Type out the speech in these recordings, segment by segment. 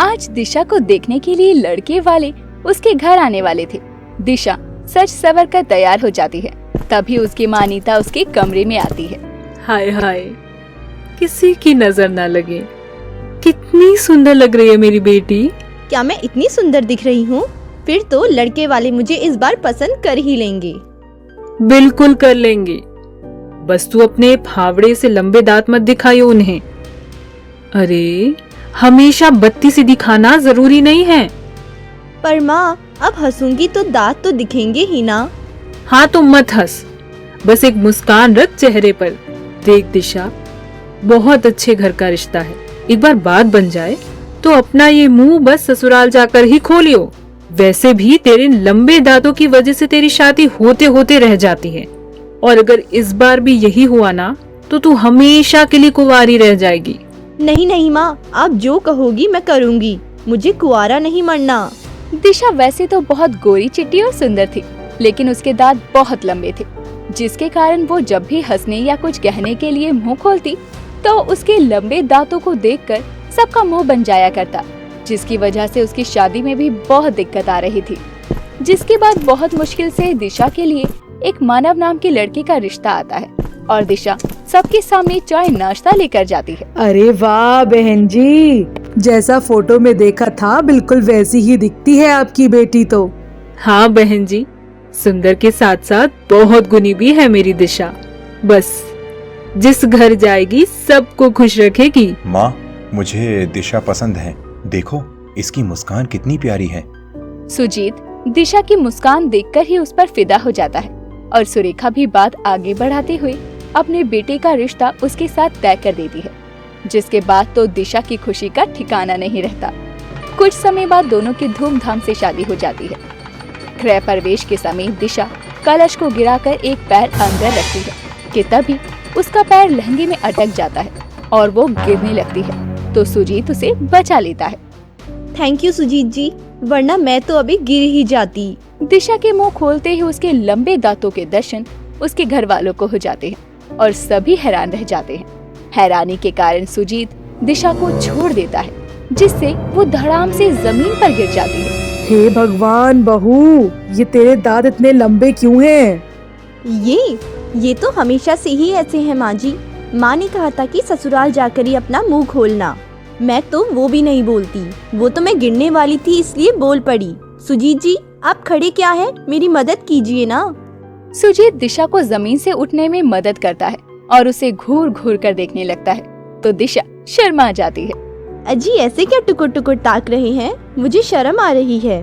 आज दिशा को देखने के लिए लड़के वाले उसके घर आने वाले थे। दिशा सच सवर कर तैयार हो जाती है। तभी उसकी माँ नीता उसके कमरे में आती है। हाय हाय, किसी की नजर ना लगे, कितनी सुंदर लग रही है मेरी बेटी। क्या मैं इतनी सुंदर दिख रही हूँ? फिर तो लड़के वाले मुझे इस बार पसंद कर ही लेंगे। बिल्कुल कर लेंगे, बस तू अपने फावड़े से लंबे दांत मत दिखाइयो उन्हें। अरे हमेशा बत्ती से दिखाना जरूरी नहीं है। पर माँ, अब हंसूंगी तो दांत तो दिखेंगे ही ना। हाँ तो मत हंस, बस एक मुस्कान रख चेहरे पर। देख दिशा, बहुत अच्छे घर का रिश्ता है। एक बार बात बन जाए तो अपना ये मुंह बस ससुराल जाकर ही खोलियो। वैसे भी तेरे लंबे दांतों की वजह से तेरी शादी होते होते रह जाती है, और अगर इस बार भी यही हुआ ना तो तू हमेशा के लिए कुंवारी रह जाएगी। नहीं नहीं माँ, आप जो कहोगी मैं करूँगी। मुझे कुंवारा नहीं मरना। दिशा वैसे तो बहुत गोरी चिट्टी और सुंदर थी, लेकिन उसके दांत बहुत लंबे थे, जिसके कारण वो जब भी हंसने या कुछ कहने के लिए मुंह खोलती तो उसके लंबे दांतों को देखकर सबका मुंह बन जाया करता, जिसकी वजह से उसकी शादी में भी बहुत दिक्कत आ रही थी। जिसके बाद बहुत मुश्किल से दिशा के लिए एक मानव नाम के लड़के का रिश्ता आता है और दिशा सबके सामने चाय नाश्ता लेकर जाती है। अरे वाह बहन जी, जैसा फोटो में देखा था बिल्कुल वैसी ही दिखती है आपकी बेटी तो। हाँ बहन जी, सुंदर के साथ साथ बहुत गुनी भी है मेरी दिशा। बस जिस घर जाएगी सबको खुश रखेगी। माँ, मुझे दिशा पसंद है। देखो इसकी मुस्कान कितनी प्यारी है। सुजीत दिशा की मुस्कान देखकर ही उस पर फिदा हो जाता है और सुरेखा भी बात आगे बढ़ाते हुए अपने बेटे का रिश्ता उसके साथ तय कर देती है। जिसके बाद तो दिशा की खुशी का ठिकाना नहीं रहता। कुछ समय बाद दोनों की धूमधाम से शादी हो जाती है। गृह प्रवेश के समय दिशा कलश को गिराकर एक पैर अंदर रखती है कि तभी उसका पैर लहंगे में अटक जाता है और वो गिरने लगती है, तो सुजीत उसे बचा लेता है। थैंक यू सुजीत जी, वरना मैं तो अभी गिर ही जाती। दिशा के मुंह खोलते ही उसके लंबे दांतों के दर्शन उसके घर वालों को हो जाते हैं और सभी हैरान रह जाते हैं। हैरानी के कारण सुजीत दिशा को छोड़ देता है, जिससे वो धड़ाम से जमीन पर गिर जाती है। हे भगवान बहू, ये तेरे दांत इतने लंबे क्यों हैं? ये तो हमेशा से ही ऐसे हैं माँ जी। माँ ने कहा था कि ससुराल जाकर ही अपना मुंह खोलना। मैं तो वो भी नहीं बोलती, वो तो मैं गिरने वाली थी इसलिए बोल पड़ी। सुजीत जी, आप खड़े क्या हैं? मेरी मदद कीजिए ना। सुजीत दिशा को जमीन से उठने में मदद करता है और उसे घूर घूर कर देखने लगता है, तो दिशा शर्मा जाती है। अजी ऐसे क्या टुकुर टुकुर ताक रहे हैं? मुझे शर्म आ रही है।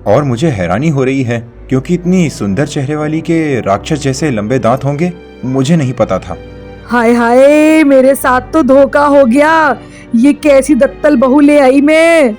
और मुझे हैरानी हो रही है, क्योंकि इतनी सुंदर चेहरे वाली के राक्षस जैसे लंबे दांत होंगे, मुझे नहीं पता था। हाय हाय, मेरे साथ तो धोखा हो गया। ये कैसी दत्तल बहू ले आई मैं।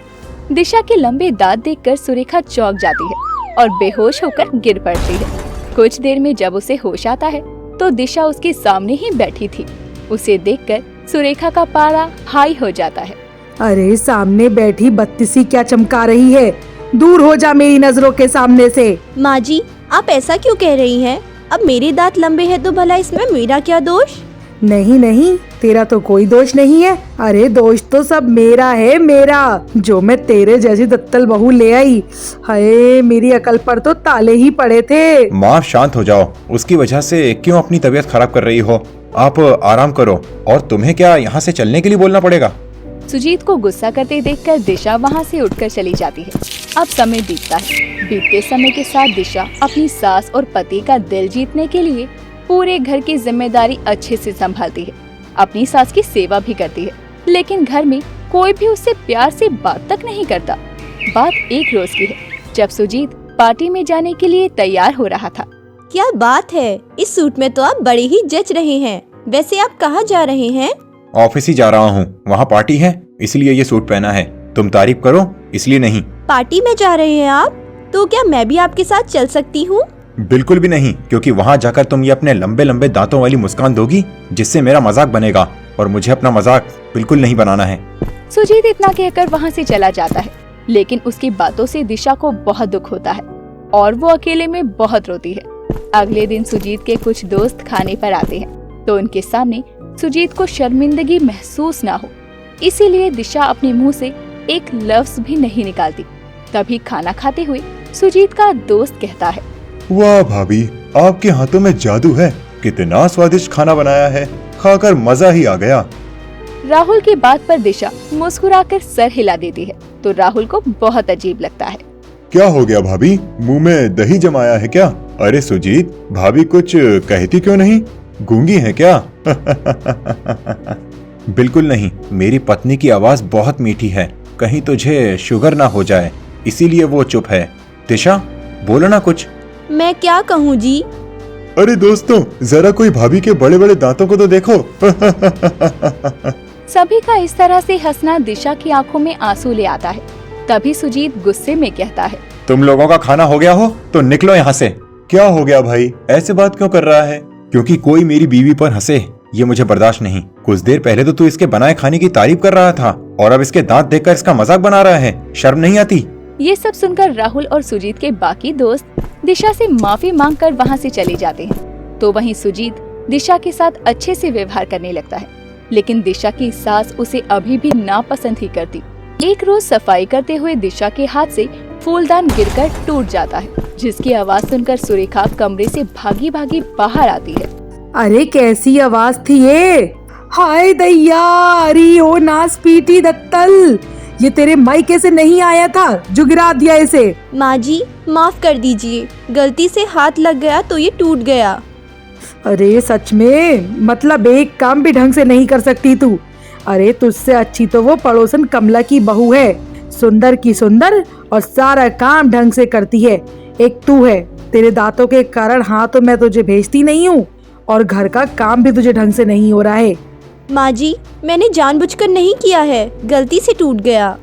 दिशा के लंबे दांत देखकर सुरेखा चौंक जाती है और बेहोश होकर गिर पड़ती है। कुछ देर में जब उसे होश आता है तो दिशा उसके सामने ही बैठी थी। उसे देखकर सुरेखा का पारा हाई हो जाता है। अरे सामने बैठी बत्तीसी क्या चमका रही है? दूर हो जा मेरी नजरों के सामने से। माँ जी, आप ऐसा क्यों कह रही हैं? अब मेरे दांत लंबे हैं तो भला इसमें मेरा क्या दोष? नहीं नहीं, तेरा तो कोई दोष नहीं है। अरे दोष तो सब मेरा है, मेरा, जो मैं तेरे जैसी दत्तल बहू ले आई। हाय, मेरी अकल पर तो ताले ही पड़े थे। माँ शांत हो जाओ, उसकी वजह से क्यों अपनी तबीयत खराब कर रही हो? आप आराम करो। और तुम्हें क्या यहाँ से चलने के लिए बोलना पड़ेगा? सुजीत को गुस्सा करते देखकर दिशा वहाँ से उठकर चली जाती है। अब समय बीतता है। बीतते समय के साथ दिशा अपनी सास और पति का दिल जीतने के लिए पूरे घर की जिम्मेदारी अच्छे से संभालती है। अपनी सास की सेवा भी करती है, लेकिन घर में कोई भी उससे प्यार से बात तक नहीं करता। बात एक रोज की है, जब सुजीत पार्टी में जाने के लिए तैयार हो रहा था। क्या बात है, इस सूट में तो आप बड़े ही जच रहे हैं। वैसे आप कहाँ जा रहे हैं? ऑफिस ही जा रहा हूँ, वहाँ पार्टी है इसलिए ये सूट पहना है। तुम तारीफ करो इसलिए नहीं। पार्टी में जा रहे हैं आप? तो क्या मैं भी आपके साथ चल सकती हूँ? बिल्कुल भी नहीं, क्योंकि वहाँ जाकर तुम ये अपने लंबे लंबे दांतों वाली मुस्कान दोगी, जिससे मेरा मजाक बनेगा, और मुझे अपना मजाक बिल्कुल नहीं बनाना है। सुजीत इतना कहकर वहाँ से चला जाता है, लेकिन उसकी बातों से दिशा को बहुत दुख होता है और वो अकेले में बहुत रोती है। अगले दिन सुजीत के कुछ दोस्त खाने पर आते हैं, तो उनके सामने सुजीत को शर्मिंदगी महसूस ना हो, इसीलिए दिशा अपने मुंह से एक लफ्ज भी नहीं निकालती। तभी खाना खाते हुए सुजीत का दोस्त कहता है, वाह भाभी, आपके हाथों में जादू है। कितना स्वादिष्ट खाना बनाया है, खाकर मजा ही आ गया। राहुल की बात पर दिशा मुस्कुराकर सर हिला देती है तो राहुल को बहुत अजीब लगता है। क्या हो गया भाभी, मुंह में दही जमाया है क्या? अरे सुजीत, भाभी कुछ कहती क्यों नहीं? गूंगी है क्या? बिल्कुल नहीं, मेरी पत्नी की आवाज बहुत मीठी है, कहीं तुझे शुगर ना हो जाए, इसीलिए वो चुप है। दिशा, बोलो ना कुछ। मैं क्या कहूँ जी? अरे दोस्तों, जरा कोई भाभी के बड़े बड़े दांतों को तो देखो। सभी का इस तरह से हंसना दिशा की आंखों में आंसू ले आता है। तभी सुजीत गुस्से में कहता है, तुम लोगों का खाना हो गया हो तो निकलो यहाँ से। क्या हो गया भाई, ऐसे बात क्यों कर रहा है? क्योंकि कोई मेरी बीवी पर हंसे, ये मुझे बर्दाश्त नहीं। कुछ देर पहले तो तू इसके बनाए खाने की तारीफ कर रहा था और अब इसके दांत देखकर इसका मजाक बना रहा है। शर्म नहीं आती? ये सब सुनकर राहुल और सुजीत के बाकी दोस्त दिशा से माफी मांगकर वहाँ से चले जाते हैं। तो वहीं सुजीत दिशा के साथ अच्छे से व्यवहार करने लगता है, लेकिन दिशा की सास उसे अभी भी नापसंद ही करती। एक रोज सफाई करते हुए दिशा के हाथ से फूलदान गिरकर टूट जाता है, जिसकी आवाज सुनकर सुरेखा कमरे से भागी भागी बाहर आती है। अरे कैसी आवाज थी ये? हाय दैया, अरे ओ नास पीटी दत्तल, ये तेरे मायके से नहीं आया था जो गिरा दिया इसे। माँ जी माफ कर दीजिए, गलती से हाथ लग गया तो ये टूट गया। अरे सच में, मतलब एक काम भी ढंग से नहीं कर सकती तू। अरे तुझसे अच्छी तो वो पड़ोसन कमला की बहू है, सुंदर की सुंदर और सारा काम ढंग से करती है। एक तू है, तेरे दांतों के कारण हाँ तो मैं तुझे भेजती नहीं हूँ और घर का काम भी तुझे ढंग से नहीं हो रहा है। माँ जी मैंने जानबूझकर नहीं किया है, गलती से टूट गया।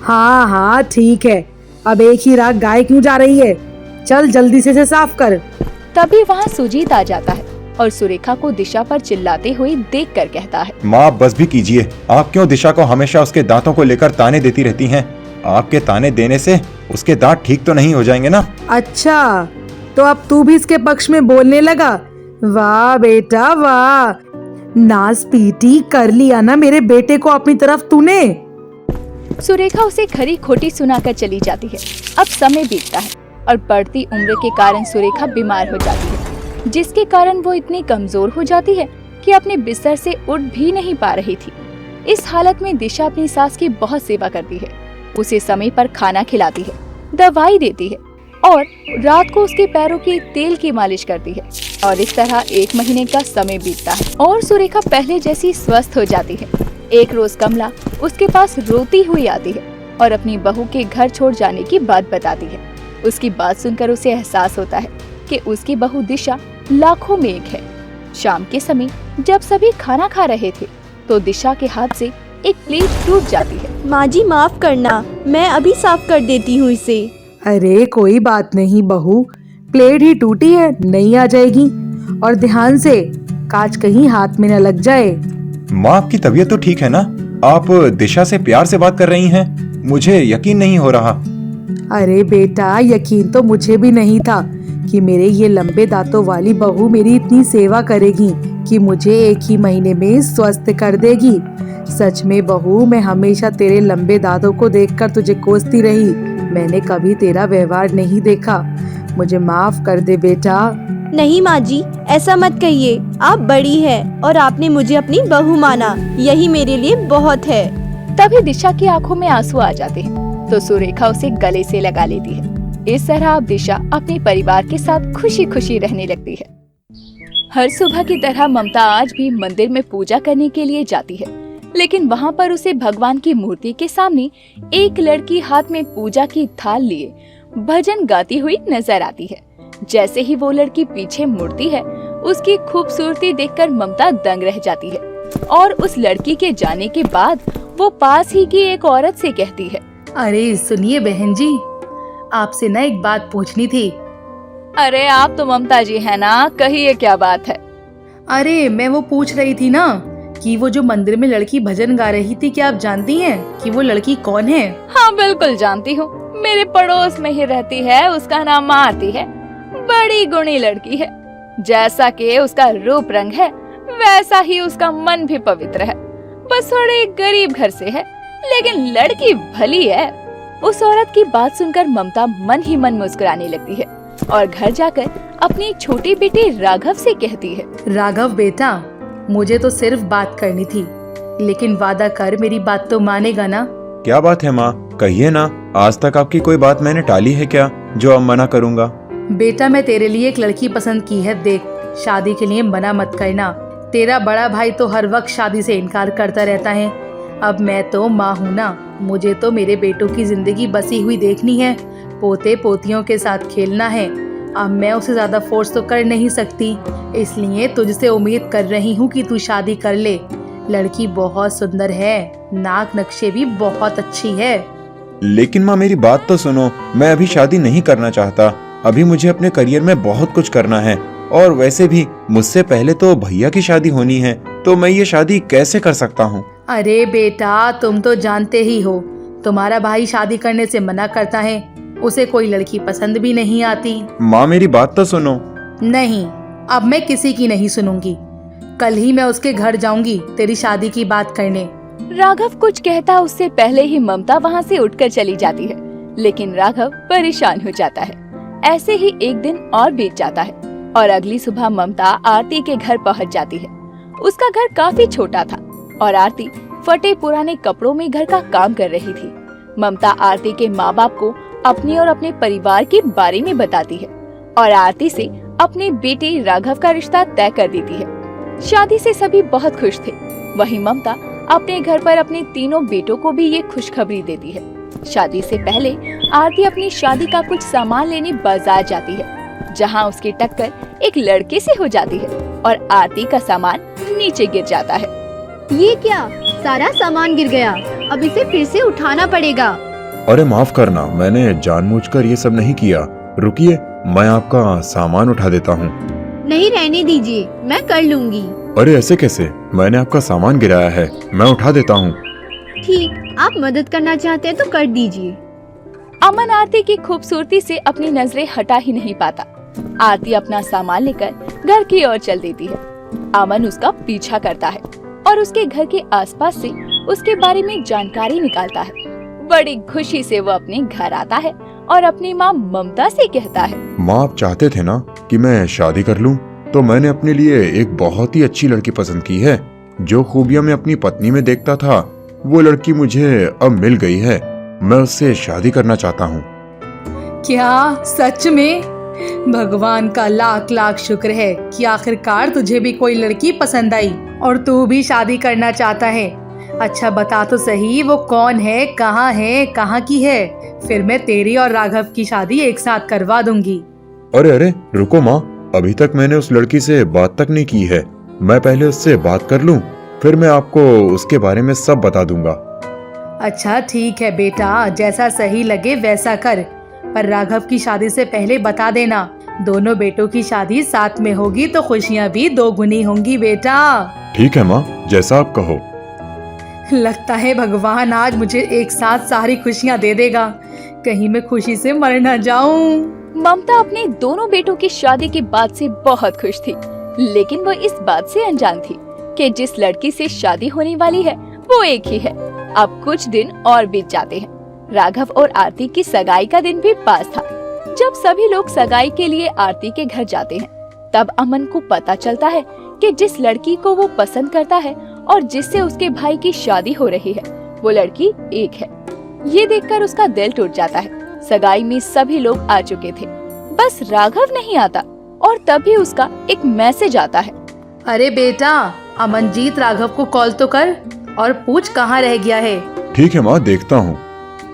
हाँ हाँ ठीक है, अब एक ही रात गाय क्यों जा रही है? चल जल्दी से इसे साफ कर। तभी वहाँ सुजीत आ जाता है और सुरेखा को दिशा पर चिल्लाते हुए देखकर कहता है, माँ बस भी कीजिए, आप क्यों दिशा को हमेशा उसके दांतों को लेकर ताने देती रहती हैं? आपके ताने देने से उसके दांत ठीक तो नहीं हो जाएंगे ना? अच्छा, तो अब तू भी इसके पक्ष में बोलने लगा? वाह बेटा वाह, नाज पीटी कर लिया ना मेरे बेटे को अपनी तरफ तूने। सुरेखा उसे खरी खोटी सुनाकर चली जाती है। अब समय बीतता है और बढ़ती उम्र के कारण सुरेखा बीमार हो जाती है, जिसके कारण वो इतनी कमजोर हो जाती है कि अपने बिस्तर से उठ भी नहीं पा रही थी। इस हालत में दिशा अपनी सास की बहुत सेवा करती है, उसे समय पर खाना खिलाती है, दवाई देती है और रात को उसके पैरों के तेल की मालिश करती है। और इस तरह 1 महीने का समय बीतता है और सुरेखा पहले जैसी स्वस्थ हो जाती है। एक रोज कमला उसके पास रोती हुई आती है और अपनी बहू के घर छोड़ जाने की बात बताती है। उसकी बात सुनकर उसे एहसास होता है कि उसकी बहू दिशा लाखों में एक है। शाम के समय जब सभी खाना खा रहे थे तो दिशा के हाथ से एक प्लेट टूट जाती है। माँ जी माफ करना, मैं अभी साफ कर देती हूँ इसे। अरे कोई बात नहीं बहू, प्लेट ही टूटी है, नहीं आ जाएगी। और ध्यान से, कांच कहीं हाथ में न लग जाए। माँ आपकी तबीयत तो ठीक है ना? आप दिशा से प्यार से बात कर रही हैं, मुझे यकीन नहीं हो रहा। अरे बेटा, यकीन तो मुझे भी नहीं था कि मेरे ये लंबे दांतों वाली बहू मेरी इतनी सेवा करेगी कि मुझे 1 ही महीने में स्वस्थ कर देगी। सच में बहू, मैं हमेशा तेरे लंबे दांतों को देखकर तुझे कोसती रही, मैंने कभी तेरा व्यवहार नहीं देखा। मुझे माफ कर दे बेटा। नहीं माँ जी, ऐसा मत कहिए, आप बड़ी है और आपने मुझे अपनी बहू माना, यही मेरे लिए बहुत है। तभी दिशा की आंखों में आंसू आ जाते हैं तो सुरेखा उसे गले से लगा लेती है। इस तरह अब दिशा अपने परिवार के साथ खुशी खुशी रहने लगती है। हर सुबह की तरह ममता आज भी मंदिर में पूजा करने के लिए जाती है, लेकिन वहाँ पर उसे भगवान की मूर्ति के सामने एक लड़की हाथ में पूजा की थाल लिए भजन गाती हुई नजर आती है। जैसे ही वो लड़की पीछे मुड़ती है, उसकी खूबसूरती देखकर ममता दंग रह जाती है और उस लड़की के जाने के बाद वो पास ही की एक औरत से कहती है, अरे सुनिए बहन जी, आपसे ना एक बात पूछनी थी। अरे आप तो ममता जी है ना, कहिए क्या बात है। अरे मैं वो पूछ रही थी ना कि वो जो मंदिर में लड़की भजन गा रही थी, क्या आप जानती हैं कि वो लड़की कौन है? हाँ बिल्कुल जानती हूँ, मेरे पड़ोस में ही रहती है, उसका नाम आरती है। बड़ी गुणी लड़की है, जैसा कि उसका रूप रंग है वैसा ही उसका मन भी पवित्र है। बस थोड़े गरीब घर से है, लेकिन लड़की भली है। उस औरत की बात सुनकर ममता मन ही मन मुस्कुराने लगती है और घर जाकर अपने छोटे बेटे राघव से कहती है, राघव बेटा, मुझे तो सिर्फ बात करनी थी, लेकिन वादा कर मेरी बात तो मानेगा ना? क्या बात है माँ, कहिए ना। आज तक आपकी कोई बात मैंने टाली है क्या जो अब मना करूँगा? बेटा, मैं तेरे लिए एक लड़की पसंद की है, देख, शादी के लिए मना मत करना। तेरा बड़ा भाई तो हर वक्त शादी से इनकार करता रहता है। अब मैं तो माँ हूँ ना, मुझे तो मेरे बेटों की जिंदगी बसी हुई देखनी है, पोते पोतियों के साथ खेलना है। अब मैं उसे ज्यादा फोर्स तो कर नहीं सकती, इसलिए तुझसे उम्मीद कर रही हूँ कि तू शादी कर ले। लड़की बहुत सुंदर है, नाक नक्शे भी बहुत अच्छी है। लेकिन माँ मेरी बात तो सुनो, मैं अभी शादी नहीं करना चाहता। अभी मुझे अपने करियर में बहुत कुछ करना है, और वैसे भी मुझसे पहले तो भैया की शादी होनी है, तो मैं ये शादी कैसे कर सकता हूँ? अरे बेटा, तुम तो जानते ही हो, तुम्हारा भाई शादी करने से मना करता है, उसे कोई लड़की पसंद भी नहीं आती। माँ मेरी बात तो सुनो। नहीं, अब मैं किसी की नहीं सुनूंगी। कल ही मैं उसके घर जाऊंगी तेरी शादी की बात करने। राघव कुछ कहता उससे पहले ही ममता वहाँ से उठकर चली जाती है, लेकिन राघव परेशान हो जाता है। ऐसे ही एक दिन और बीत जाता है और अगली सुबह ममता आरती के घर पहुँच जाती है। उसका घर काफी छोटा था और आरती फटे पुराने कपड़ों में घर का काम कर रही थी। ममता आरती के माँ बाप को अपने और अपने परिवार के बारे में बताती है और आरती से अपने बेटे राघव का रिश्ता तय कर देती है। शादी से सभी बहुत खुश थे। वहीं ममता अपने घर पर अपने तीनों बेटों को भी ये खुशखबरी देती है। शादी से पहले आरती अपनी शादी का कुछ सामान लेने बाजार जाती है, जहां उसकी टक्कर एक लड़के से हो जाती है और आरती का सामान नीचे गिर जाता है। ये क्या, सारा सामान गिर गया, अब इसे फिर से उठाना पड़ेगा। अरे माफ करना, मैंने जानबूझकर ये सब नहीं किया। रुकिए, मैं आपका सामान उठा देता हूँ। नहीं, रहने दीजिए, मैं कर लूंगी। अरे ऐसे कैसे, मैंने आपका सामान गिराया है, मैं उठा देता हूँ। ठीक, आप मदद करना चाहते हैं तो कर दीजिए। अमन आरती की खूबसूरती से अपनी नजरें हटा ही नहीं पाता। आरती अपना सामान लेकर घर की ओर चल देती है। अमन उसका पीछा करता है और उसके घर के आसपास से उसके बारे में जानकारी निकालता है। बड़ी खुशी से वो अपने घर आता है और अपनी माँ ममता से कहता है, माँ आप चाहते थे ना कि मैं शादी कर लूं, तो मैंने अपने लिए एक बहुत ही अच्छी लड़की पसंद की है। जो खूबियां मैं अपनी पत्नी में देखता था, वो लड़की मुझे अब मिल गई है। मैं उससे शादी करना चाहता हूँ। क्या सच में? भगवान का लाख लाख शुक्र है कि आखिरकार तुझे भी कोई लड़की पसंद आई और तू भी शादी करना चाहता है। अच्छा बता तो सही, वो कौन है, कहाँ की है? फिर मैं तेरी और राघव की शादी एक साथ करवा दूंगी। अरे अरे रुको माँ, अभी तक मैंने उस लड़की से बात तक नहीं की है। मैं पहले उससे बात कर लूं, फिर मैं आपको उसके बारे में सब बता दूंगा। अच्छा ठीक है बेटा, जैसा सही लगे वैसा कर, पर राघव की शादी से पहले बता देना। दोनों बेटों की शादी साथ में होगी तो खुशियाँ भी दोगुनी होंगी बेटा। ठीक है माँ, जैसा आप कहो। लगता है भगवान आज मुझे एक साथ सारी खुशियाँ दे देगा, कहीं मैं खुशी से मर न जाऊं। ममता अपने दोनों बेटों की शादी की बात से बहुत खुश थी, लेकिन वो इस बात से अनजान थी कि जिस लड़की से शादी होने वाली है वो एक ही है। अब कुछ दिन और बीत जाते हैं। राघव और आरती की सगाई का दिन भी पास था। जब सभी लोग सगाई के लिए आरती के घर जाते हैं, तब अमन को पता चलता है कि जिस लड़की को वो पसंद करता है और जिससे उसके भाई की शादी हो रही है, वो लड़की एक है। ये देखकर उसका दिल टूट जाता है। सगाई में सभी लोग आ चुके थे, बस राघव नहीं आता और तभी उसका एक मैसेज आता है। अरे बेटा, अमनजीत, राघव को कॉल तो कर और पूछ कहाँ रह गया है। ठीक है माँ, देखता हूँ।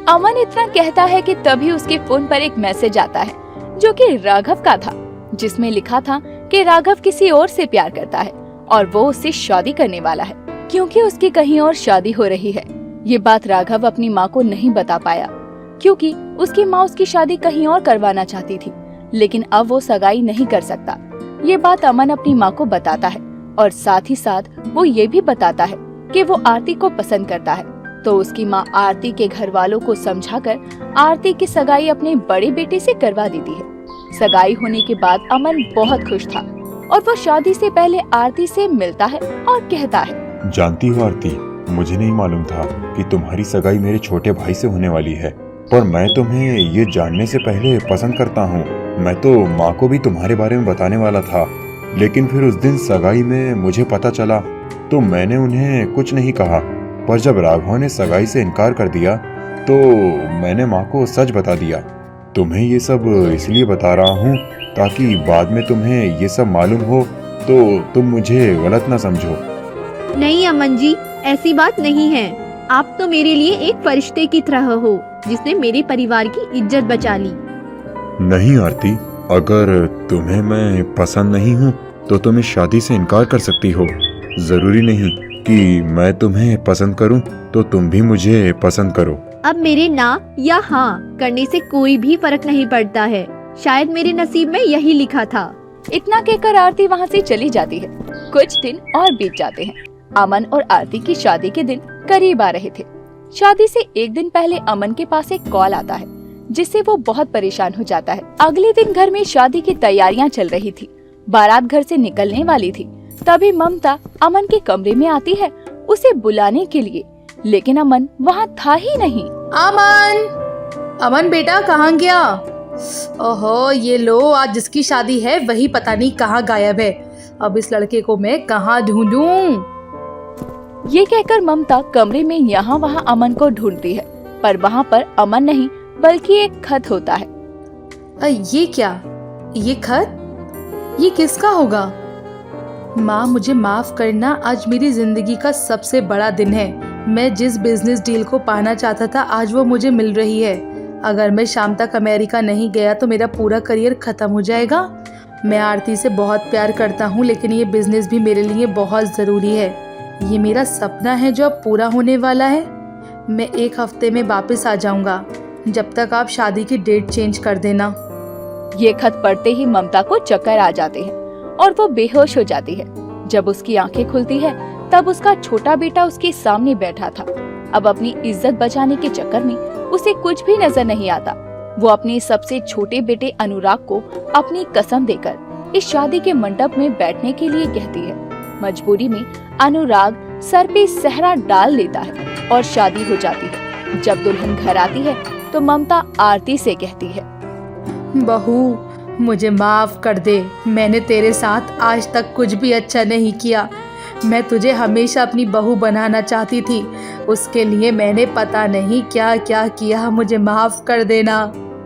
अमन इतना कहता है कि तभी उसके फोन पर एक मैसेज आता है जो कि राघव का था, जिसमें लिखा था कि राघव किसी और से प्यार करता है और वो उससे शादी करने वाला है, क्योंकि उसकी कहीं और शादी हो रही है। ये बात राघव अपनी माँ को नहीं बता पाया, क्योंकि उसकी माँ उसकी शादी कहीं और करवाना चाहती थी, लेकिन अब वो सगाई नहीं कर सकता। ये बात अमन अपनी माँ को बताता है और साथ ही साथ वो ये भी बताता है कि वो आरती को पसंद करता है। तो उसकी माँ आरती के घर वालों को समझाकर आरती की सगाई अपने बड़े बेटे से करवा देती है। सगाई होने के बाद अमन बहुत खुश था और वो शादी से पहले आरती से मिलता है और कहता है, जानती हो आरती, मुझे नहीं मालूम था कि तुम्हारी सगाई मेरे छोटे भाई से होने वाली है, पर मैं तुम्हें ये जानने से पहले पसंद करता हूँ। मैं तो माँ को भी तुम्हारे बारे में बताने वाला था, लेकिन फिर उस दिन सगाई में मुझे पता चला तो मैंने उन्हें कुछ नहीं कहा। पर जब राघव ने सगाई से इनकार कर दिया तो मैंने माँ को सच बता दिया। तुम्हें ये सब इसलिए बता रहा हूँ ताकि बाद में तुम्हें ये सब मालूम हो तो तुम मुझे गलत ना समझो। नहीं अमन जी, ऐसी बात नहीं है। आप तो मेरे लिए एक फरिश्ते की तरह हो जिसने मेरे परिवार की इज्जत बचा ली। नहीं आरती, अगर तुम्हें मैं पसंद नहीं हूँ तो तुम इस शादी से इनकार कर सकती हो। जरूरी नहीं कि मैं तुम्हें पसंद करूँ तो तुम भी मुझे पसंद करो। अब मेरे ना या हाँ करने से कोई भी फर्क नहीं पड़ता है। शायद मेरे नसीब में यही लिखा था। इतना कहकर आरती वहाँ से चली जाती है। कुछ दिन और बीत जाते हैं। अमन और आरती की शादी के दिन करीब आ रहे थे। शादी से एक दिन पहले अमन के पास एक कॉल आता है जिससे वो बहुत परेशान हो जाता है। अगले दिन घर में शादी की तैयारियां चल रही थी। बारात घर से निकलने वाली थी। तभी ममता अमन के कमरे में आती है उसे बुलाने के लिए, लेकिन अमन वहाँ था ही नहीं। अमन बेटा कहाँ गया? ओहो, ये लो, आज जिसकी शादी है वही पता नहीं कहाँ गायब है। अब इस लड़के को मैं कहाँ ढूंढूं? ये कहकर ममता कमरे में यहाँ वहाँ अमन को ढूंढती है, पर वहाँ पर अमन नहीं बल्कि एक खत होता है। ये क्या? ये खत? ये किसका होगा? माँ मुझे माफ करना, आज मेरी जिंदगी का सबसे बड़ा दिन है। मैं जिस बिजनेस डील को पाना चाहता था आज वो मुझे मिल रही है। अगर मैं शाम तक अमेरिका नहीं गया तो मेरा पूरा करियर खत्म हो जाएगा। मैं आरती से बहुत प्यार करता हूँ, लेकिन ये बिजनेस भी मेरे लिए बहुत ज़रूरी है। ये मेरा सपना है जो अब पूरा होने वाला है। मैं 1 हफ्ते में वापस आ जाऊँगा, जब तक आप शादी की डेट चेंज कर देना। ये खत पढ़ते ही ममता को चक्कर आ जाते हैं और वो बेहोश हो जाती है। जब उसकी आंखें खुलती है तब उसका छोटा बेटा उसके सामने बैठा था। अब अपनी इज्जत बचाने के चक्कर में उसे कुछ भी नजर नहीं आता। वो अपने सबसे छोटे बेटे अनुराग को अपनी कसम देकर इस शादी के मंडप में बैठने के लिए कहती है। मजबूरी में अनुराग सर पे सेहरा डाल लेता है और शादी हो जाती है। जब दुल्हन घर आती है तो ममता आरती से कहती है, बहू मुझे माफ कर दे। मैंने तेरे साथ आज तक कुछ भी अच्छा नहीं किया। मैं तुझे हमेशा अपनी बहू बनाना चाहती थी। उसके लिए मैंने पता नहीं क्या क्या किया। मुझे माफ कर देना।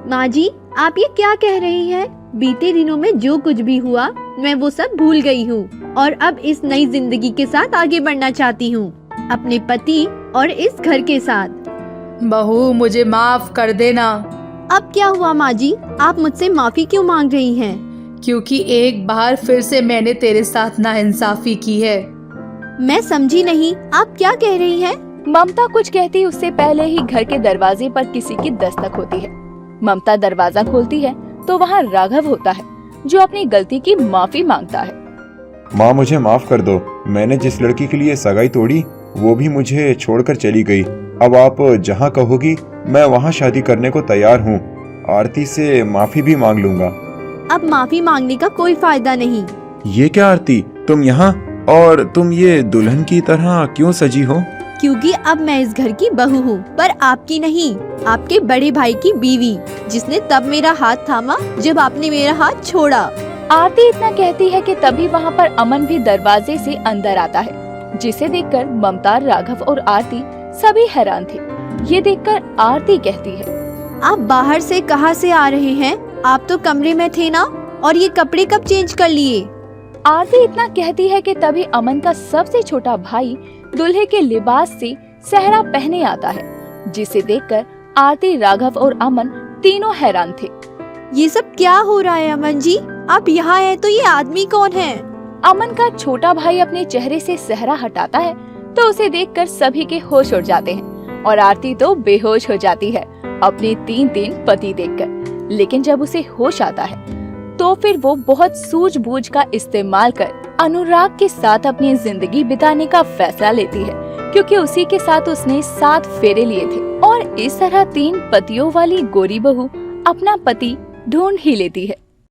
माँ जी, आप ये क्या कह रही हैं? बीते दिनों में जो कुछ भी हुआ मैं वो सब भूल गई हूँ और अब इस नई जिंदगी के साथ आगे बढ़ना चाहती हूँ, अपने पति और इस घर के साथ। बहू मुझे माफ कर देना। अब क्या हुआ माँ जी? आप मुझसे माफी क्यों मांग रही हैं? क्योंकि एक बार फिर से मैंने तेरे साथ नाइंसाफी की है। मैं समझी नहीं, आप क्या कह रही हैं? ममता कुछ कहती उससे पहले ही घर के दरवाजे पर किसी की दस्तक होती है। ममता दरवाजा खोलती है तो वहाँ राघव होता है जो अपनी गलती की माफी मांगता है। माँ मुझे माफ कर दो। मैंने जिस लड़की के लिए सगाई तोड़ी वो भी मुझे छोड़कर चली गई। अब आप जहाँ कहोगी मैं वहाँ शादी करने को तैयार हूँ। आरती से माफी भी मांग लूंगा। अब माफी मांगने का कोई फायदा नहीं। ये क्या आरती, तुम यहाँ और तुम ये दुल्हन की तरह क्यों सजी हो? क्योंकि अब मैं इस घर की बहू हूँ, पर आपकी नहीं, आपके बड़े भाई की बीवी, जिसने तब मेरा हाथ थामा जब आपने मेरा हाथ छोड़ा। आरती इतना कहती है कि तभी वहाँ पर अमन भी दरवाजे से अंदर आता है, जिसे देखकर ममता, राघव और आरती सभी हैरान थे। ये देखकर आरती कहती है, आप बाहर से कहाँ से आ रहे हैं? आप तो कमरे में थे ना, और ये कपड़े कब चेंज कर लिए? आरती इतना कहती है कि तभी अमन का सबसे छोटा भाई दूल्हे के लिबास से सेहरा पहने आता है, जिसे देखकर आरती, राघव और अमन तीनों हैरान थे। ये सब क्या हो रहा है अमन जी? आप यहाँ हैं तो ये आदमी कौन है? अमन का छोटा भाई अपने चेहरे से सेहरा हटाता है तो उसे देखकर सभी के होश उड़ जाते हैं और आरती तो बेहोश हो जाती है अपने 3 पति देखकर। लेकिन जब उसे होश आता है तो फिर वो बहुत सूझबूझ का इस्तेमाल कर अनुराग के साथ अपनी जिंदगी बिताने का फैसला लेती है, क्योंकि उसी के साथ उसने 7 फेरे लिए थे और इस तरह 3 पतियों वाली गोरी बहू अपना पति ढूंढ ही लेती है।